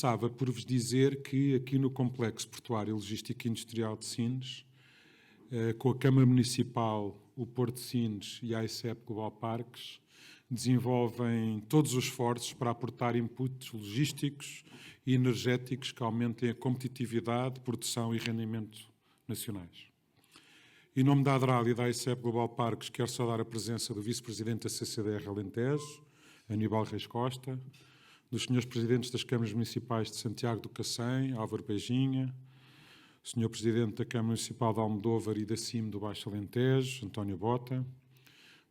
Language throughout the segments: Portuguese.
começava por vos dizer que aqui no Complexo Portuário Logístico e Industrial de Sines, com a Câmara Municipal, o Porto de Sines e a ICEP Global Parques, desenvolvem todos os esforços para aportar inputs logísticos e energéticos que aumentem a competitividade, produção e rendimento nacionais. Em nome da ADRAL e da ICEP Global Parques, quero saudar a presença do Vice-Presidente da CCDR Alentejo, Aníbal Reis Costa, dos Srs. Presidentes das Câmaras Municipais de Santiago do Cacém, Álvaro Beijinha, o Sr. Presidente da Câmara Municipal de Almodóvar e da CIM do Baixo Alentejo, António Bota,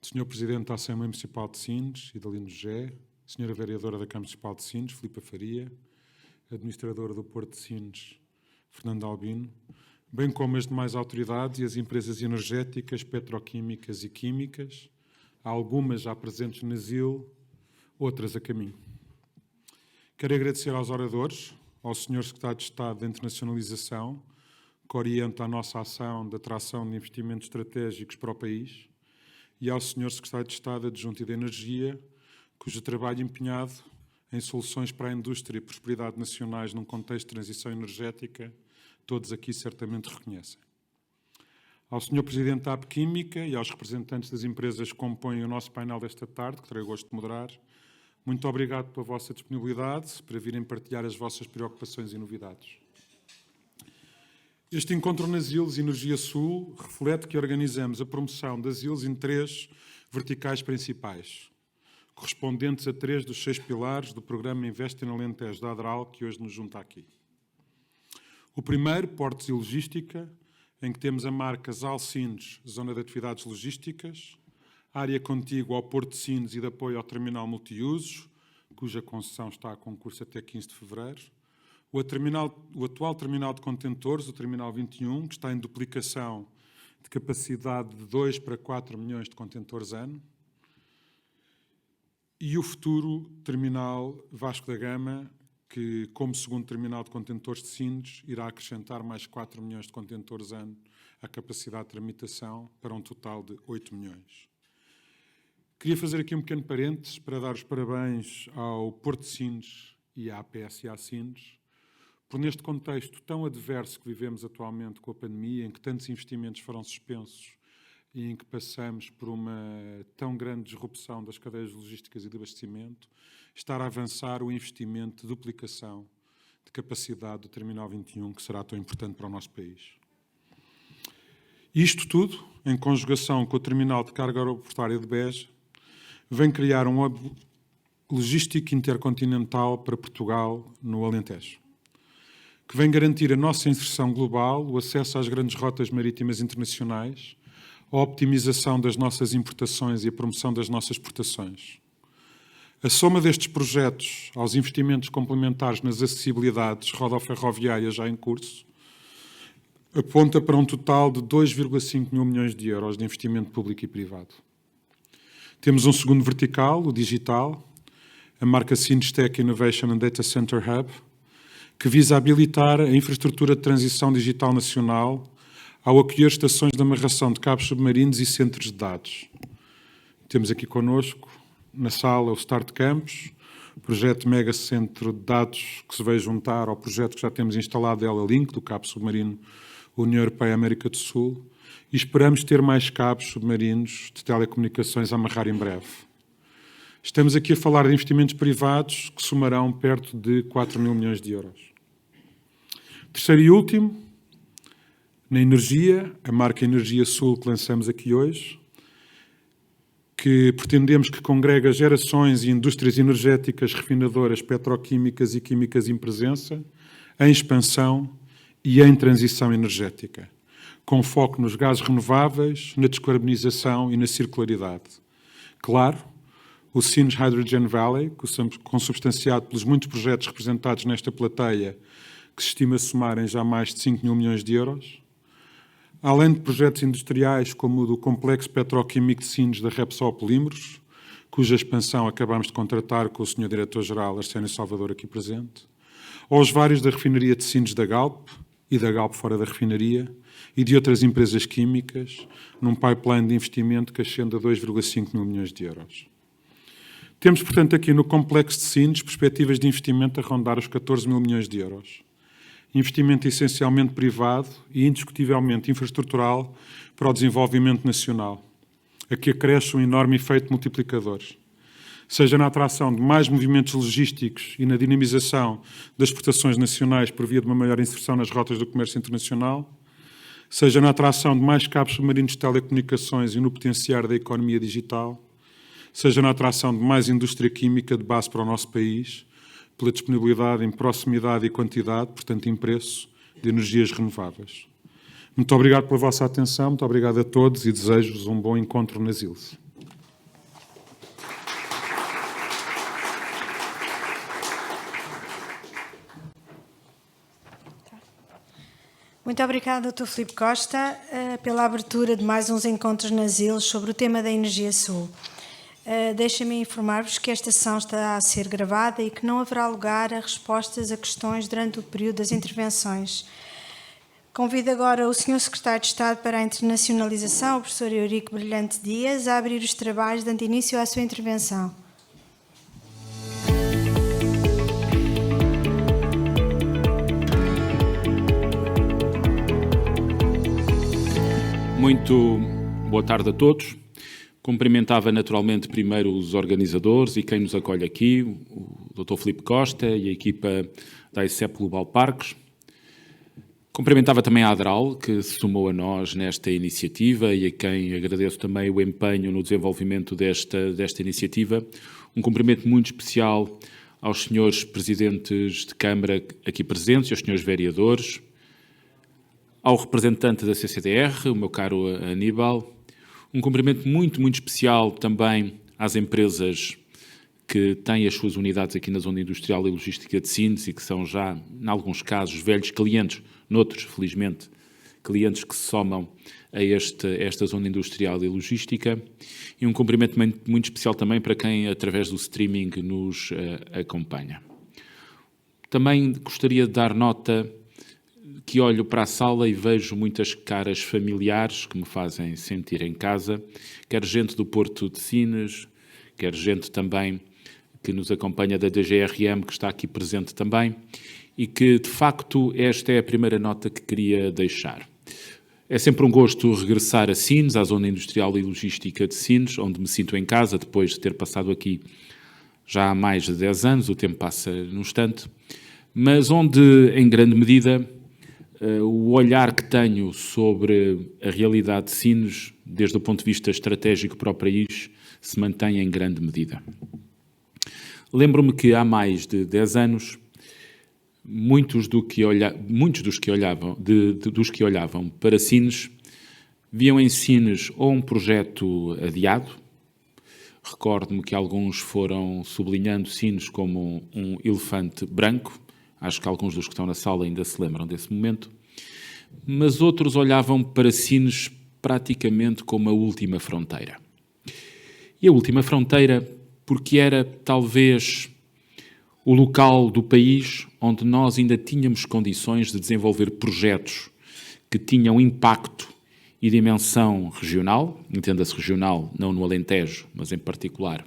do Sr. Presidente da Assembleia Municipal de Sines, Idalino José, Sra. Vereadora da Câmara Municipal de Sines, Filipa Faria, Administradora do Porto de Sines, Fernando Albino, bem como as demais autoridades e as empresas energéticas, petroquímicas e químicas, algumas já presentes na SIL, outras a caminho. Quero agradecer aos oradores, ao Sr. Secretário de Estado da Internacionalização, que orienta a nossa ação de atração de investimentos estratégicos para o país, e ao Sr. Secretário de Estado Adjunto e da Energia, cujo trabalho empenhado em soluções para a indústria e prosperidade nacionais num contexto de transição energética, todos aqui certamente reconhecem. Ao Sr. Presidente da AP Química e aos representantes das empresas que compõem o nosso painel desta tarde, que terei o gosto de moderar, muito obrigado pela vossa disponibilidade para virem partilhar as vossas preocupações e novidades. Este encontro nas ILs Energia Sul reflete que organizamos a promoção das ILs em 3 verticais principais, correspondentes a 3 dos 6 pilares do programa Investe no Alentejo da ADRAL, que hoje nos junta aqui. O primeiro, Portos e Logística, em que temos a marca ZAL Sines, Zona de Atividades Logísticas, área contígua ao Porto de Sines e de apoio ao terminal multiusos, cuja concessão está a concurso até 15 de fevereiro, o atual terminal de contentores, o Terminal 21, que está em duplicação de capacidade de 2 para 4 milhões de contentores ano, e o futuro Terminal Vasco da Gama, que, como segundo terminal de contentores de Sines, irá acrescentar mais 4 milhões de contentores ano à capacidade de tramitação, para um total de 8 milhões. Queria fazer aqui um pequeno parênteses para dar os parabéns ao Porto de Sines e à PSA Sines, por neste contexto tão adverso que vivemos atualmente com a pandemia, em que tantos investimentos foram suspensos e em que passamos por uma tão grande disrupção das cadeias logísticas e de abastecimento, estar a avançar o investimento de duplicação de capacidade do Terminal 21, que será tão importante para o nosso país. Isto tudo, em conjugação com o Terminal de Carga Aeroportuária de Beja, vem criar um hub logístico intercontinental para Portugal no Alentejo, que vem garantir a nossa inserção global, o acesso às grandes rotas marítimas internacionais, a optimização das nossas importações e a promoção das nossas exportações. A soma destes projetos aos investimentos complementares nas acessibilidades rodoferroviárias já em curso aponta para um total de 2,5 mil milhões de euros de investimento público e privado. Temos um segundo vertical, o digital, a marca Sines Tech Innovation and Data Center Hub, que visa habilitar a infraestrutura de transição digital nacional ao acolher estações de amarração de cabos submarinos e centros de dados. Temos aqui connosco, na sala, o Start Campus, projeto mega centro de dados que se vai juntar ao projeto que já temos instalado, Ela Link, do cabo submarino União Europeia-América do Sul, e esperamos ter mais cabos submarinos de telecomunicações a amarrar em breve. Estamos aqui a falar de investimentos privados que somarão perto de 4 mil milhões de euros. Terceiro e último, na energia, a marca Energia Sul que lançamos aqui hoje, que pretendemos que congrega gerações e indústrias energéticas, refinadoras, petroquímicas e químicas em presença, em expansão e em transição energética, com foco nos gases renováveis, na descarbonização e na circularidade. Claro, o Sines Hydrogen Valley, consubstanciado pelos muitos projetos representados nesta plateia, que se estima somarem já mais de 5 mil milhões de euros, além de projetos industriais como o do Complexo Petroquímico de Sines da Repsol Polímeros, cuja expansão acabamos de contratar com o Sr. Diretor-Geral Arsénio Salvador aqui presente, ou os vários da refinaria de Sines da Galp e da Galp fora da refinaria e de outras empresas químicas, num pipeline de investimento que ascende a 2,5 mil milhões de euros. Temos, portanto, aqui no complexo de Sines perspectivas de investimento a rondar os 14 mil milhões de euros. Investimento essencialmente privado e indiscutivelmente infraestrutural para o desenvolvimento nacional, a que acresce um enorme efeito multiplicador, seja na atração de mais movimentos logísticos e na dinamização das exportações nacionais por via de uma maior inserção nas rotas do comércio internacional, seja na atração de mais cabos submarinos de telecomunicações e no potenciar da economia digital, seja na atração de mais indústria química de base para o nosso país, pela disponibilidade em proximidade e quantidade, portanto em preço, de energias renováveis. Muito obrigado pela vossa atenção, muito obrigado a todos e desejo-vos um bom encontro nas ILSE. Muito obrigada, Dr. Filipe Costa, pela abertura de mais uns encontros nas ILS sobre o tema da Energia Sul. Deixem-me informar-vos que esta sessão está a ser gravada e que não haverá lugar a respostas a questões durante o período das intervenções. Convido agora o Sr. Secretário de Estado para a Internacionalização, o professor Eurico Brilhante Dias, a abrir os trabalhos, dando início à sua intervenção. Muito boa tarde a todos. Cumprimentava naturalmente primeiro os organizadores e quem nos acolhe aqui, o Dr. Filipe Costa e a equipa da ICEP Global Parques. Cumprimentava também a ADRAL, que se sumou a nós nesta iniciativa e a quem agradeço também o empenho no desenvolvimento desta iniciativa. Um cumprimento muito especial aos senhores presidentes de Câmara aqui presentes e aos senhores vereadores, ao representante da CCDR, o meu caro Aníbal. Um cumprimento muito, muito especial também às empresas que têm as suas unidades aqui na Zona Industrial e Logística de Sines e que são já, em alguns casos, velhos clientes, noutros, felizmente, clientes que se somam a esta Zona Industrial e Logística. E um cumprimento muito especial também para quem, através do streaming, nos acompanha. Também gostaria de dar nota que olho para a sala e vejo muitas caras familiares que me fazem sentir em casa, quer gente do Porto de Sines, quer gente também que nos acompanha da DGRM, que está aqui presente também, e que, de facto, esta é a primeira nota que queria deixar. É sempre um gosto regressar a Sines, à Zona Industrial e Logística de Sines, onde me sinto em casa, depois de ter passado aqui já há mais de 10 anos, o tempo passa num instante, mas onde, em grande medida, o olhar que tenho sobre a realidade de Sines, desde o ponto de vista estratégico para o país, se mantém em grande medida. Lembro-me que há mais de 10 anos, muitos dos que olhavam para Sines viam em Sines ou um projeto adiado. Recordo-me que alguns foram sublinhando Sines como um elefante branco. Acho que alguns dos que estão na sala ainda se lembram desse momento. Mas outros olhavam para Sines praticamente como a última fronteira. E a última fronteira porque era talvez o local do país onde nós ainda tínhamos condições de desenvolver projetos que tinham impacto e dimensão regional, entenda-se regional não no Alentejo, mas em particular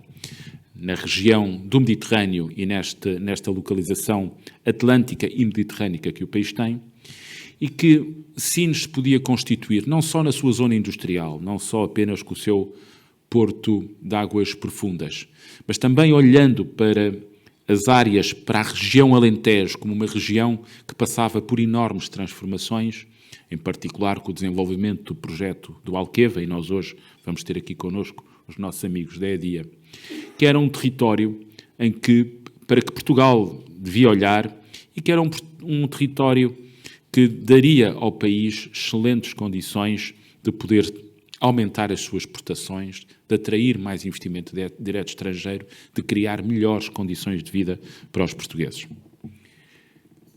na região do Mediterrâneo e nesta localização atlântica e mediterrânica que o país tem, e que Sines podia constituir não só na sua zona industrial, não só apenas com o seu porto de águas profundas, mas também olhando para as áreas, para a região Alentejo, como uma região que passava por enormes transformações, em particular com o desenvolvimento do projeto do Alqueva, e nós hoje vamos ter aqui connosco os nossos amigos da EDIA, que era um território para que Portugal devia olhar e que era um território que daria ao país excelentes condições de poder aumentar as suas exportações, de atrair mais investimento direto estrangeiro, de criar melhores condições de vida para os portugueses.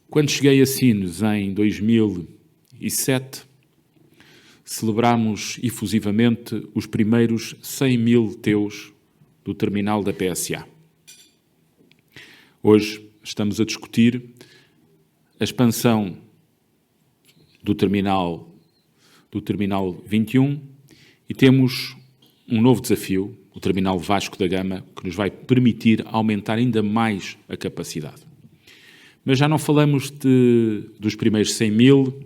Quando cheguei a Sines em 2007, celebramos efusivamente os primeiros 100 mil teus do terminal da PSA. Hoje estamos a discutir a expansão do terminal 21 e temos um novo desafio o terminal Vasco da Gama, que nos vai permitir aumentar ainda mais a capacidade. Mas já não falamos dos primeiros 100 mil,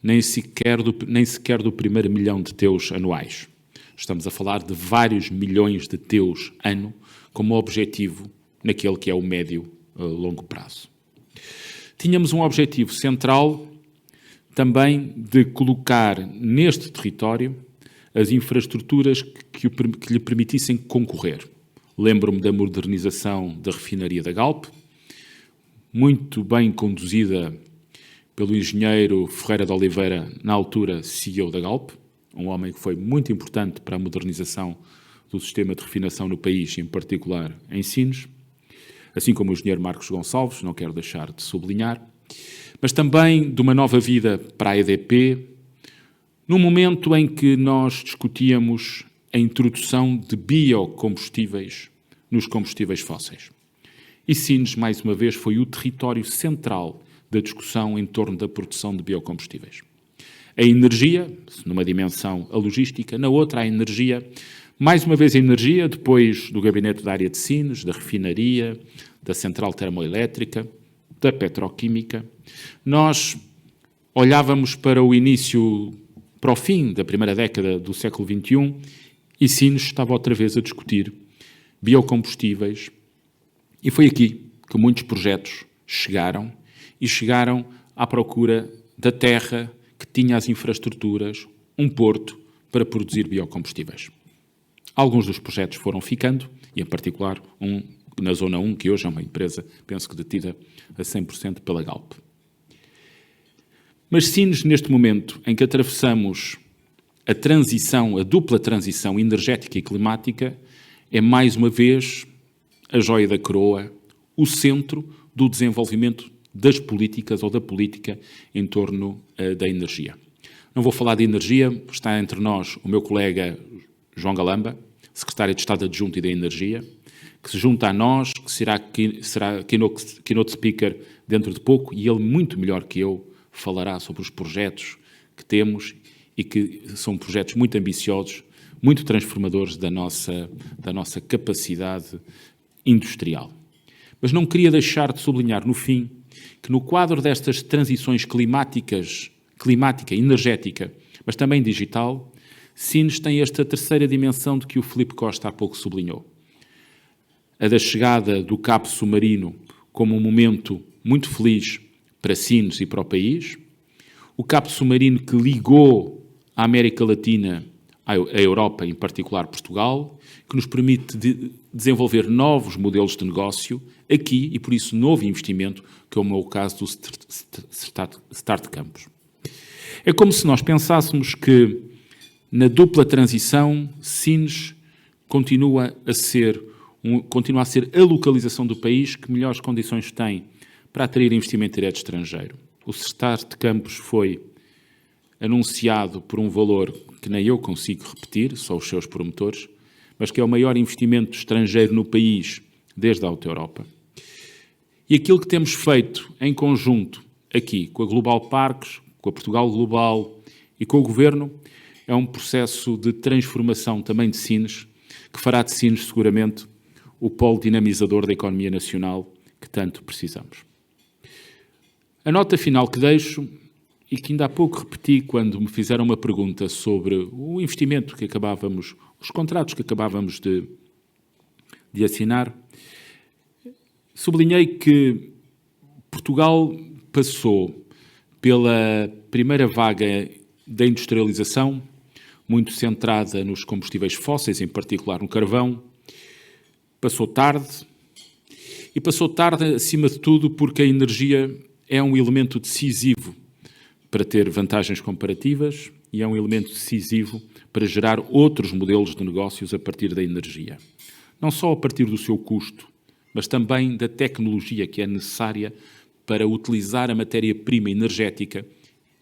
nem sequer do primeiro milhão de teus anuais. Estamos a falar de vários milhões de teus ano como objetivo naquele que é o médio a longo prazo. Tínhamos um objetivo central também de colocar neste território as infraestruturas que lhe permitissem concorrer. Lembro-me da modernização da refinaria da Galp, muito bem conduzida pelo engenheiro Ferreira de Oliveira, na altura CEO da Galp, um homem que foi muito importante para a modernização do sistema de refinação no país, em particular em Sines, assim como o engenheiro Marcos Gonçalves, não quero deixar de sublinhar, mas também de uma nova vida para a EDP, num momento em que nós discutíamos a introdução de biocombustíveis nos combustíveis fósseis. E Sines, mais uma vez, foi o território central da discussão em torno da produção de biocombustíveis. A energia, numa dimensão a logística, na outra a energia, mais uma vez a energia, depois do gabinete da área de Sines, da refinaria, da central termoelétrica, da petroquímica. Nós olhávamos para o início, para o fim da primeira década do século XXI e Sines estava outra vez a discutir biocombustíveis e foi aqui que muitos projetos chegaram e chegaram à procura da terra que tinha as infraestruturas, um porto para produzir biocombustíveis. Alguns dos projetos foram ficando, e em particular um na Zona 1, que hoje é uma empresa, penso que detida a 100% pela Galp. Mas Sines, neste momento em que atravessamos a transição, a dupla transição energética e climática, é mais uma vez a joia da coroa, o centro do desenvolvimento das políticas ou da política em torno da energia. Não vou falar de energia, está entre nós o meu colega João Galamba, secretário de Estado Adjunto e da Energia, que se junta a nós, que será keynote speaker dentro de pouco, e ele, muito melhor que eu, falará sobre os projetos que temos e que são projetos muito ambiciosos, muito transformadores da nossa capacidade industrial. Mas não queria deixar de sublinhar, no fim, que no quadro destas transições climática, energética, mas também digital, Sines tem esta terceira dimensão de que o Filipe Costa há pouco sublinhou. A da chegada do cabo submarino como um momento muito feliz para Sines e para o país, o cabo submarino que ligou a América Latina à Europa, em particular Portugal, que nos permite desenvolver novos modelos de negócio aqui e, por isso, novo investimento, que é o caso do Start Campus. É como se nós pensássemos que, na dupla transição, Sines continua a ser a localização do país que melhores condições tem para atrair investimento direto estrangeiro. O Start Campus foi anunciado por um valor que nem eu consigo repetir, só os seus promotores, mas que é o maior investimento estrangeiro no país desde a Alta Europa. E aquilo que temos feito em conjunto aqui com a Global Parques, com a Portugal Global e com o Governo é um processo de transformação também de Sines, que fará de Sines seguramente o polo dinamizador da economia nacional que tanto precisamos. A nota final que deixo, e que ainda há pouco repeti quando me fizeram uma pergunta sobre o investimento que acabávamos, os contratos que acabávamos de assinar, sublinhei que Portugal passou pela primeira vaga da industrialização, muito centrada nos combustíveis fósseis, em particular no carvão. Passou tarde, e passou tarde, acima de tudo, porque a energia é um elemento decisivo para ter vantagens comparativas e é um elemento decisivo para gerar outros modelos de negócios a partir da energia. Não só a partir do seu custo, mas também da tecnologia que é necessária para utilizar a matéria-prima energética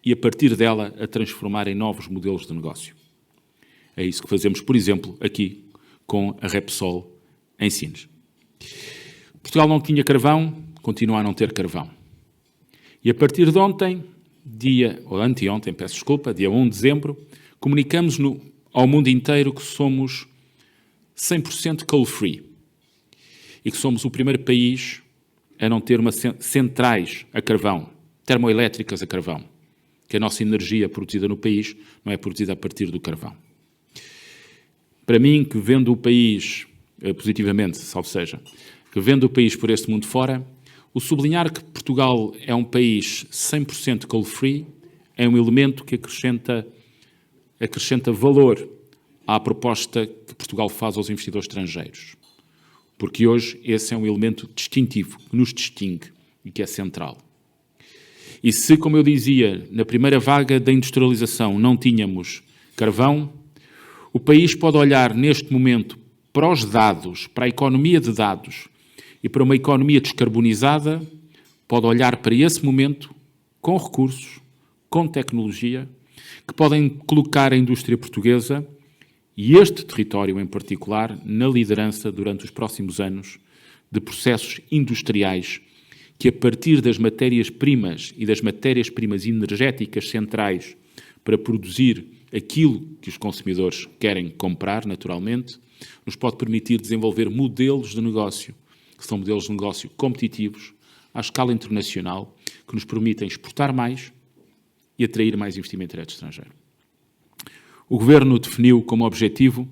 e, a partir dela, a transformar em novos modelos de negócio. É isso que fazemos, por exemplo, aqui com a Repsol em Sines. Portugal não tinha carvão, continua a não ter carvão. E a partir de ontem, anteontem, dia 1 de dezembro, comunicamos ao mundo inteiro que somos 100% coal-free e que somos o primeiro país a não ter centrais a carvão, termoelétricas a carvão, que a nossa energia produzida no país não é produzida a partir do carvão. Para mim, que vendo o país positivamente, salvo seja, que vendo o país por este mundo fora, o sublinhar que Portugal é um país 100% coal-free é um elemento que acrescenta valor à proposta que Portugal faz aos investidores estrangeiros. Porque hoje esse é um elemento distintivo, que nos distingue e que é central. E se, como eu dizia, na primeira vaga da industrialização não tínhamos carvão, o país pode olhar neste momento para os dados, para a economia de dados e para uma economia descarbonizada, pode olhar para esse momento com recursos, com tecnologia, que podem colocar a indústria portuguesa e este território em particular na liderança durante os próximos anos de processos industriais que a partir das matérias-primas e das matérias-primas energéticas centrais para produzir aquilo que os consumidores querem comprar, naturalmente, nos pode permitir desenvolver modelos de negócio, que são modelos de negócio competitivos, à escala internacional, que nos permitem exportar mais e atrair mais investimento direto estrangeiro. O Governo definiu como objetivo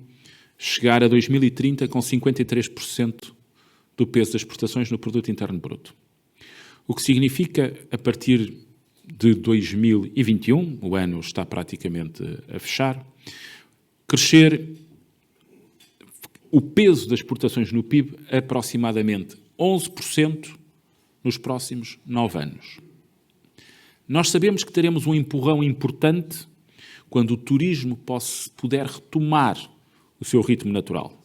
chegar a 2030 com 53% do peso das exportações no produto interno bruto. O que significa, a partir de 2021, o ano está praticamente a fechar, crescer o peso das exportações no PIB a aproximadamente 11% nos próximos 9 anos. Nós sabemos que teremos um empurrão importante quando o turismo puder retomar o seu ritmo natural.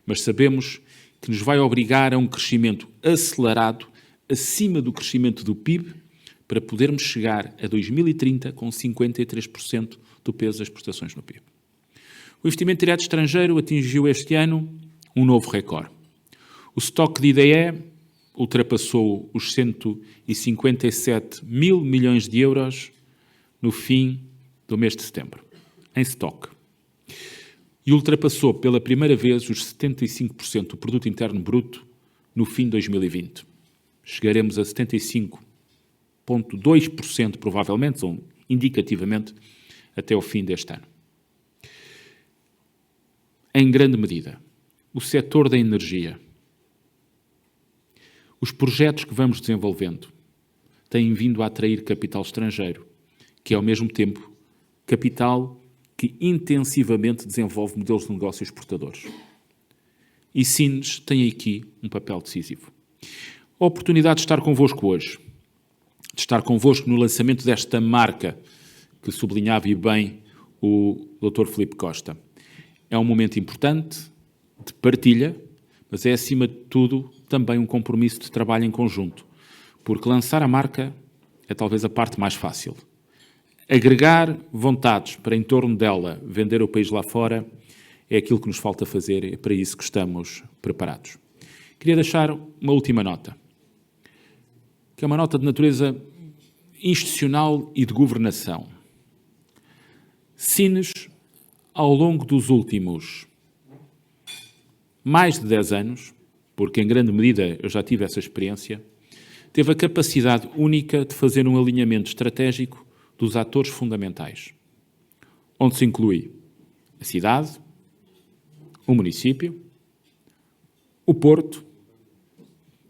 Mas sabemos que nos vai obrigar a um crescimento acelerado acima do crescimento do PIB para podermos chegar a 2030 com 53% do peso das exportações no PIB. O investimento direto estrangeiro atingiu este ano um novo recorde. O estoque de IDE ultrapassou os 157 mil milhões de euros no fim do mês de setembro, em estoque. E ultrapassou pela primeira vez os 75% do produto interno bruto no fim de 2020. Chegaremos a 75,2% provavelmente, ou indicativamente, até o fim deste ano. Em grande medida, o setor da energia, os projetos que vamos desenvolvendo têm vindo a atrair capital estrangeiro, que é ao mesmo tempo capital que intensivamente desenvolve modelos de negócio exportadores. E Sines tem aqui um papel decisivo. A oportunidade de estar convosco hoje, de estar convosco no lançamento desta marca que sublinhava e bem o Dr. Filipe Costa. É um momento importante de partilha, mas é acima de tudo também um compromisso de trabalho em conjunto, porque lançar a marca é talvez a parte mais fácil. Agregar vontades para em torno dela vender o país lá fora é aquilo que nos falta fazer e é para isso que estamos preparados. Queria deixar uma última nota, que é uma nota de natureza institucional e de governação. Sines, ao longo dos últimos mais de 10 anos, porque em grande medida eu já tive essa experiência, teve a capacidade única de fazer um alinhamento estratégico dos atores fundamentais, onde se inclui a cidade, o município, o Porto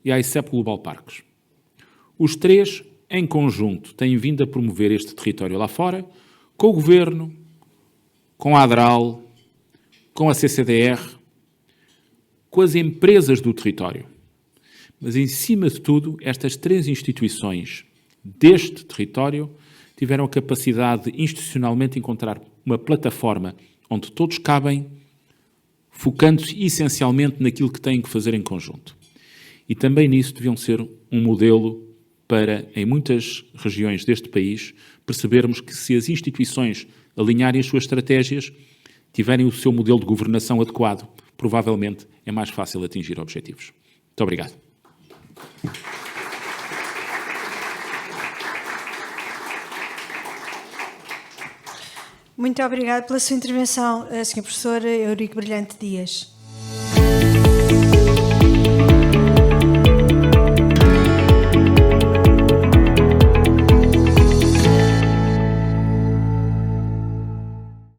e a ICEP Global Parques. Os três, em conjunto, têm vindo a promover este território lá fora, com o Governo, com a ADRAL, com a CCDR, com as empresas do território. Mas, em cima de tudo, estas três instituições deste território tiveram a capacidade de institucionalmente encontrar uma plataforma onde todos cabem, focando-se essencialmente naquilo que têm que fazer em conjunto. E também nisso deviam ser um modelo para, em muitas regiões deste país, percebermos que se as instituições alinharem as suas estratégias, tiverem o seu modelo de governação adequado, provavelmente é mais fácil atingir objetivos. Muito obrigado. Muito obrigada pela sua intervenção, Sr. Professor Eurico Brilhante Dias.